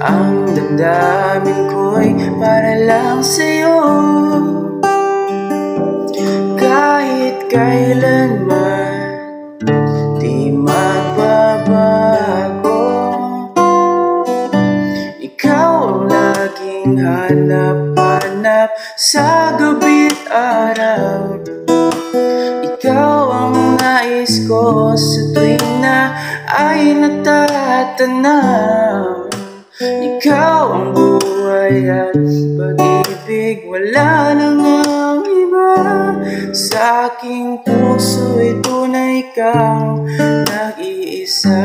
Ang damdamin ko'y para lang sa'yo. Kahit kailanman di magbabago, ikaw ang laging hanap-hanap sa gabi't araw. Ikaw ang nais ko sa tuwing na ay natatanaw. Ikaw ang buhay at pag-ibig, wala nang ang iba. Sa aking puso'y tunay kang nag-iisa.